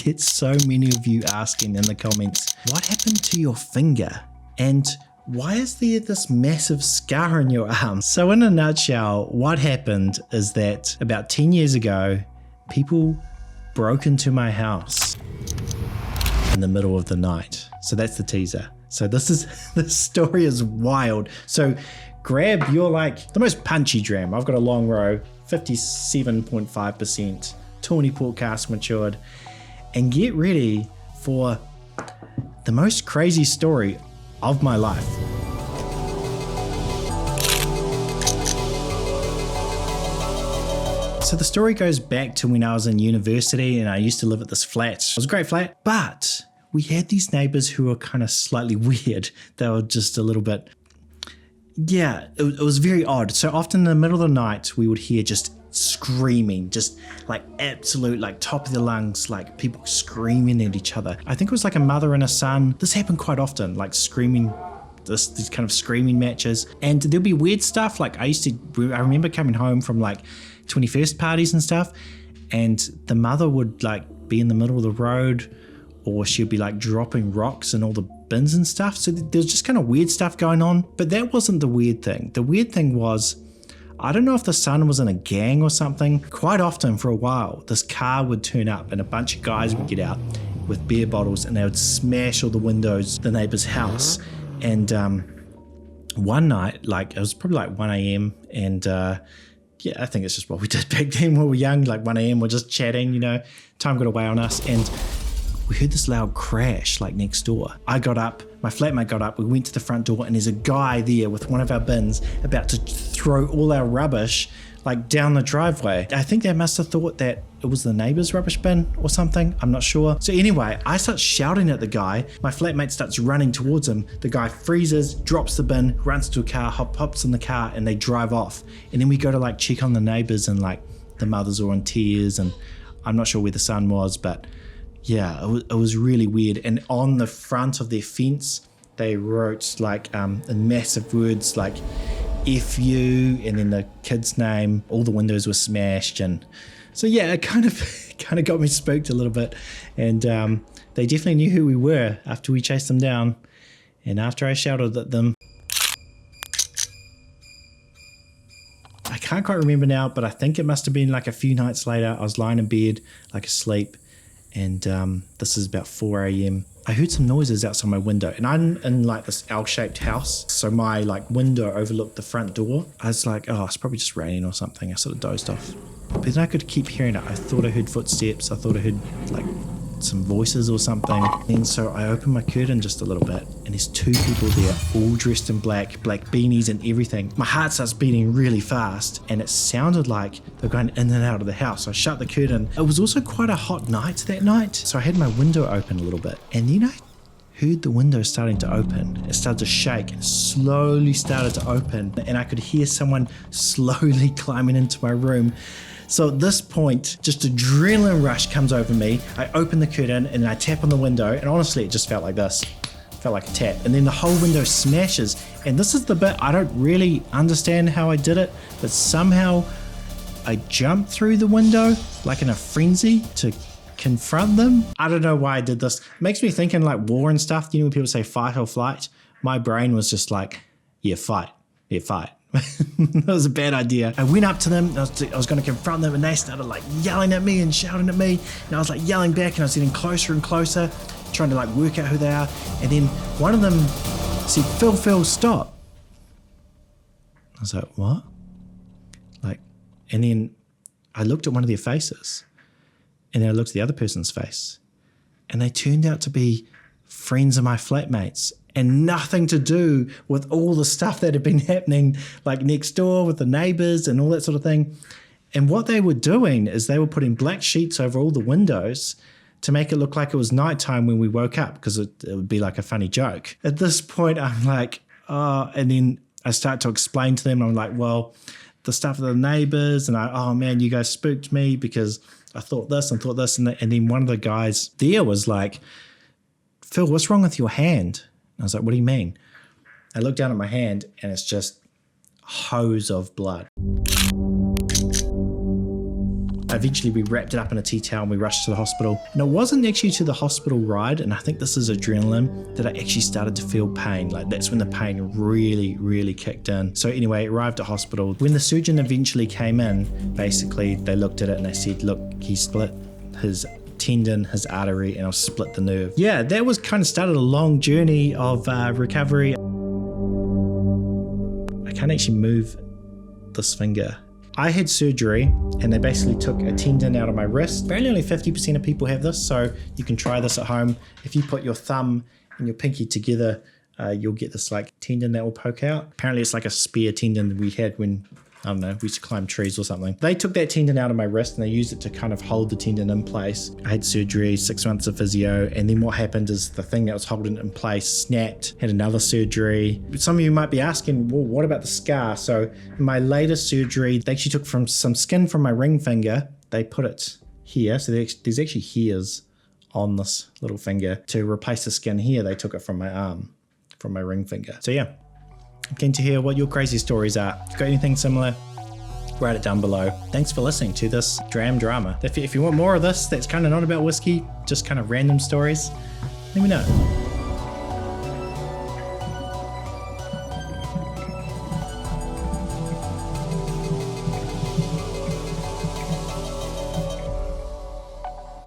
get so many of you asking in the comments, what happened to your finger? And why is there this massive scar on your arm? So in a nutshell, what happened is that about 10 years ago, people broke into my house in the middle of the night. So that's the teaser. So this story is wild. So grab your the most punchy dram. I've got a long row, 57.5%, tawny port cask matured, and get ready for the most crazy story of my life. So the story goes back to when I was in university and I used to live at this flat. It was a great flat, but we had these neighbors who were kind of slightly weird. They were just a little bit, yeah, it was very odd. So often in the middle of the night, we would hear just screaming, just absolute top of the lungs, people screaming at each other. I think it was a mother and a son. This happened quite often, screaming, these kind of screaming matches. And there'll be weird stuff. I remember coming home from 21st parties and stuff, and the mother would be in the middle of the road, or she'd be dropping rocks in all the bins and stuff. So there's just kind of weird stuff going on. But that wasn't the weird thing. The weird thing was, I don't know if the son was in a gang or something. Quite often for a while, this car would turn up and a bunch of guys would get out with beer bottles and they would smash all the windows of the neighbor's house. And one night, it was probably 1 a.m. and yeah, I think it's just what we did back then when we were young, 1 a.m. we're just chatting, time got away on us, and we heard this loud crash next door. I got up, my flatmate got up, we went to the front door, and there's a guy there with one of our bins about to throw all our rubbish down the driveway. I think they must have thought that it was the neighbor's rubbish bin or something. I'm not sure. So anyway, I start shouting at the guy. My flatmate starts running towards him. The guy freezes, drops the bin, runs to a car, hops in the car, and they drive off. And then we go to check on the neighbors, and the mothers are in tears, and I'm not sure where the son was, but yeah, it was really weird. And on the front of their fence, they wrote in massive words F you, and then the kid's name. All the windows were smashed, and so yeah, it kind of got me spooked a little bit. And they definitely knew who we were after we chased them down, and after I shouted at them. I can't quite remember now, but I think it must have been a few nights later. I was lying in bed asleep, and this is about 4 a.m. I heard some noises outside my window, and I'm in this L-shaped house, so my window overlooked the front door. I was oh, it's probably just raining or something. I sort of dozed off, but then I could keep hearing it. I thought I heard footsteps. I thought I heard some voices or something. And so I opened my curtain just a little bit, and there's two people there, all dressed in black beanies and everything. My heart starts beating really fast, and it sounded like they're going in and out of the house. So I shut the curtain. It was also quite a hot night that night, so I had my window open a little bit, and then I heard the window starting to open. It started to shake, and slowly started to open, and I could hear someone slowly climbing into my room. So at this point, just adrenaline rush comes over me. I open the curtain and I tap on the window, and honestly, it just felt like this. It felt like a tap. And then the whole window smashes. And this is the bit I don't really understand how I did it, but somehow I jumped through the window in a frenzy to confront them. I don't know why I did this. It makes me think in war and stuff. When people say fight or flight, my brain was just yeah, fight. Yeah, fight. That was a bad idea. I went up to them, I was going to confront them, and they started yelling at me and shouting at me, and I was yelling back, and I was getting closer and closer, trying to work out who they are. And then one of them said, Phil, stop. I was like, what? And then I looked at one of their faces, and then I looked at the other person's face, and they turned out to be friends of my flatmates, and nothing to do with all the stuff that had been happening next door with the neighbors and all that sort of thing. And what they were doing is they were putting black sheets over all the windows to make it look like it was nighttime when we woke up, because it would be a funny joke. At this point, I'm oh, and then I start to explain to them, I'm well, the stuff of the neighbors, and oh man, you guys spooked me because I thought this and thought this. And then one of the guys there was Phil, what's wrong with your hand? I was like, what do you mean? I look down at my hand, and it's just hose of blood. Eventually we wrapped it up in a tea towel and we rushed to the hospital. And it wasn't actually to the hospital ride, and I think this is adrenaline, that I actually started to feel pain. Like that's when the pain really kicked in. So anyway, arrived at hospital. When the surgeon eventually came in, basically they looked at it and they said, look, he split his tendon, his artery, and I've split the nerve. Yeah, that was kind of started a long journey of recovery. I can't actually move this finger. I had surgery and they basically took a tendon out of my wrist. Apparently only 50% of people have this, so you can try this at home. If you put your thumb and your pinky together, you'll get this like tendon that will poke out. Apparently it's like a spare tendon that we had when, I don't know, we used to climb trees or something. They took that tendon out of my wrist and they used it to kind of hold the tendon in place. I had surgery, 6 months of physio, and then what happened is the thing that was holding it in place snapped, had another surgery. Some of you might be asking, well, what about the scar? So in my latest surgery, they actually took from some skin from my ring finger, they put it here. So there's actually hairs on this little finger. To replace the skin here, they took it from my arm, from my ring finger. So yeah. I'm keen to hear what your crazy stories are. If you've got anything similar, write it down below. Thanks for listening to this drama. If you want more of this, that's kind of not about whiskey, just kind of random stories, let me know.